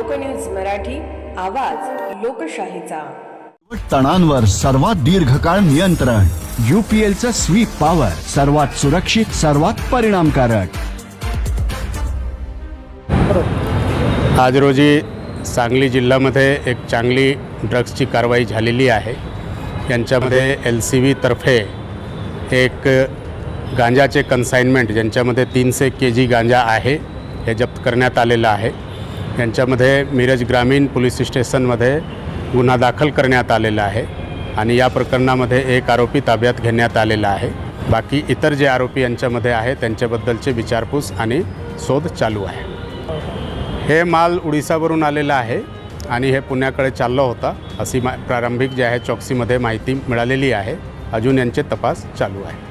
लोकन्यूज मराठी, आवाज लोकशाहीचा। तणांवर सर्वात दीर्घकाळ नियंत्रण। UPLचं स्वीप पॉवर, सर्वात सुरक्षित, सर्वात परिणामकारक। आज रोजी सांगली जिल्ह्यामध्ये एक चांगली ड्रग्सची कारवाई झालेली आहे। यांच्यामध्ये LCV तर्फे एक गांजाचे कन्साइनमेंट ज्यांच्यामध्ये 300 kg गांजा आहे हे जप्त करण्यात आलेलं आहे। यांच्यामध्ये मिरज ग्रामीण पोलीस स्टेशनमध्ये गुन्हा दाखल करण्यात आलेला आहे आणि या प्रकरणामध्ये एक आरोपी ताब्यात घेण्यात आलेला आहे। बाकी इतर जे आरोपी यांच्यामध्ये आहे त्यांच्याबद्दलचे विचारपूस आणि शोध चालू आहे। हे माल उडीसावरून आलेला आहे आणि हे पुण्याकडे चालला होता अशी प्रारंभिक जे आहे चौकसीमध्ये माहिती मिळालेली आहे। अजून यांचे तपास चालू आहे।